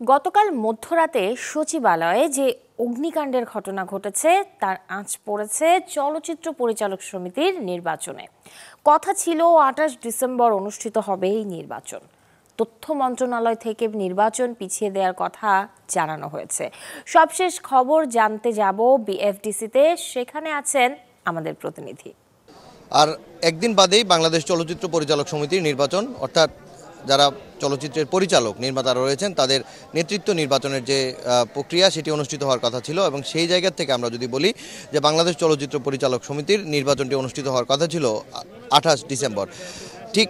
গতকাল মধ্যরাতে সচিবালয়ে যে অগ্নিকাণ্ডের ঘটনা ঘটেছে তার আঁচ পড়েছে চলচ্চিত্র পরিচালক সমিতির নির্বাচনে। কথা ছিল ২৮ ডিসেম্বর অনুষ্ঠিত হবে এই নির্বাচন। তথ্য মন্ত্রণালয় থেকে নির্বাচন পিছিয়ে দেওয়ার কথা জানানো হয়েছে। সবশেষ খবর জানতে যাব বিএফডিসিতে, সেখানে আছেন আমাদের প্রতিনিধি। আর একদিন বাদেই বাংলাদেশ চলচ্চিত্র পরিচালক সমিতির নির্বাচন, অর্থাৎ যারা চলচ্চিত্রের পরিচালক নির্মাতারা রয়েছেন তাদের নেতৃত্ব নির্বাচনের যে প্রক্রিয়া সেটি অনুষ্ঠিত হওয়ার কথা ছিল, এবং সেই জায়গা থেকে আমরা যদি বলি যে বাংলাদেশ চলচ্চিত্র পরিচালক সমিতির নির্বাচনটি অনুষ্ঠিত হওয়ার কথা ছিল ২৮ ডিসেম্বর। ঠিক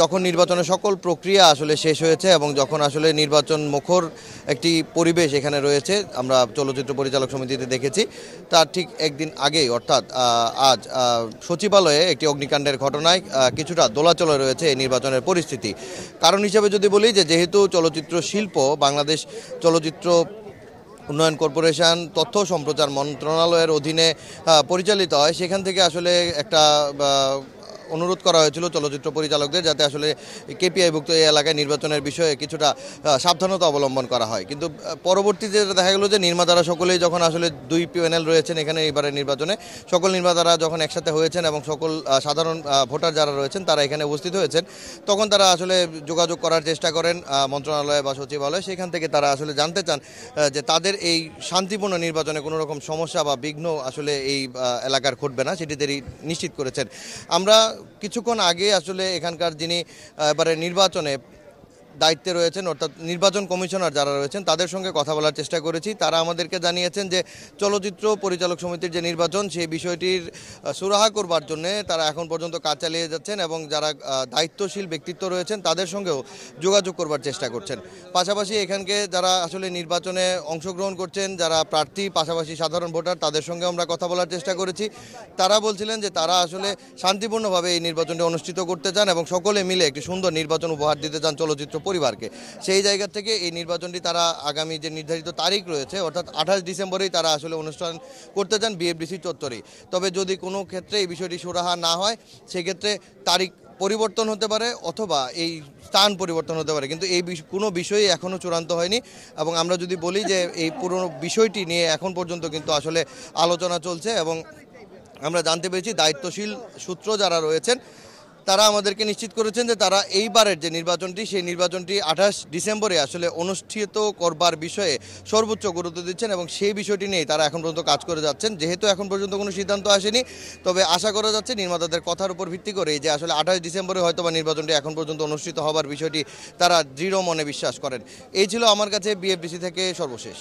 যখন নির্বাচনের সকল প্রক্রিয়া আসলে শেষ হয়েছে এবং যখন আসলে নির্বাচন মুখর একটি পরিবেশ এখানে রয়েছে, আমরা চলচ্চিত্র পরিচালক সমিতিতে দেখেছি, তার ঠিক একদিন আগেই অর্থাৎ আজ সচিবালয়ে একটি অগ্নিকাণ্ডের ঘটনায় কিছুটা দোলাচলে রয়েছে এই নির্বাচনের পরিস্থিতি। কারণ হিসেবে যদি বলি যে যেহেতু চলচ্চিত্র শিল্প বাংলাদেশ চলচ্চিত্র উন্নয়ন কর্পোরেশন তথ্য সম্প্রচার মন্ত্রণালয়ের অধীনে পরিচালিত হয়, সেখান থেকে আসলে একটা অনুরোধ করা হয়েছিল চলচ্চিত্র পরিচালকদের যাতে আসলে কেপিআইভুক্ত এই এলাকায় নির্বাচনের বিষয়ে কিছুটা সাবধানতা অবলম্বন করা হয়। কিন্তু পরবর্তীতে দেখা গেল যে নির্মাতারা সকলেই যখন আসলে দুই প্যানেল রয়েছেন এখানে এবারের নির্বাচনে, সকল নির্মাতারা যখন একসাথে হয়েছেন এবং সকল সাধারণ ভোটার যারা রয়েছেন তারা এখানে উপস্থিত হয়েছেন, তখন তারা আসলে যোগাযোগ করার চেষ্টা করেন মন্ত্রণালয় বা সচিবালয়। সেখান থেকে তারা আসলে জানতে চান যে তাদের এই শান্তিপূর্ণ নির্বাচনে কোনো রকম সমস্যা বা বিঘ্ন আসলে এই এলাকার ঘটবে না, সেটি তিনি নিশ্চিত করেছেন। আমরা কিছুক্ষণ আগে আসলে এখানকার যিনি এবারে নির্বাচনে দায়িত্বে রয়েছেন অর্থাৎ নির্বাচন কমিশনার যারা রয়েছেন তাদের সঙ্গে কথা বলার চেষ্টা করেছি। তারা আমাদেরকে জানিয়েছেন যে চলচ্চিত্র পরিচালক সমিতির যে নির্বাচন সেই বিষয়টির সুরাহা করবার জন্য তারা এখন পর্যন্ত কাজ চালিয়ে যাচ্ছেন এবং যারা দায়িত্বশীল ব্যক্তিত্ব রয়েছেন তাদের সঙ্গেও যোগাযোগ করবার চেষ্টা করছেন। পাশাপাশি এখানকে যারা আসলে নির্বাচনে অংশগ্রহণ করছেন, যারা প্রার্থী পাশাপাশি সাধারণ ভোটার, তাদের সঙ্গে আমরা কথা বলার চেষ্টা করেছি। তারা বলছিলেন যে তারা আসলে শান্তিপূর্ণভাবে এই নির্বাচনটি অনুষ্ঠিত করতে চান এবং সকলে মিলে একটি সুন্দর নির্বাচন উপহার দিতে চান চলচ্চিত্র পরিবারকে। সেই জায়গা থেকে এই নির্বাচনটি তারা আগামী যে নির্ধারিত তারিখ রয়েছে অর্থাৎ ২৮ ডিসেম্বরেই তারা আসলে অনুষ্ঠান করতে চান বিএফডিসি চত্বরেই। তবে যদি কোনো ক্ষেত্রে এই বিষয়টি সুরাহা না হয় সেক্ষেত্রে তারিখ পরিবর্তন হতে পারে অথবা এই স্থান পরিবর্তন হতে পারে, কিন্তু এই কোনো বিষয়ই এখনও চূড়ান্ত হয়নি। এবং আমরা যদি বলি যে এই পুরো বিষয়টি নিয়ে এখন পর্যন্ত কিন্তু আসলে আলোচনা চলছে এবং আমরা জানতে পেরেছি দায়িত্বশীল সূত্র যারা রয়েছেন তারা আমাদেরকে নিশ্চিত করেছেন যে তারা এইবারের যে নির্বাচনটি সেই নির্বাচনটি ২৮ ডিসেম্বরে আসলে অনুষ্ঠিত করবার বিষয়ে সর্বোচ্চ গুরুত্ব দিচ্ছেন এবং সেই বিষয়টি নিয়েই তারা এখন পর্যন্ত কাজ করে যাচ্ছেন। যেহেতু এখন পর্যন্ত কোনো সিদ্ধান্ত আসেনি, তবে আশা করা যাচ্ছে নির্মাতাদের কথার উপর ভিত্তি করে যে আসলে ২৮ ডিসেম্বরে হয়তোবা নির্বাচনটি এখন পর্যন্ত অনুষ্ঠিত হবার বিষয়টি তারা দৃঢ় মনে বিশ্বাস করেন। এই ছিল আমার কাছে বিএফডিসি থেকে সর্বশেষ।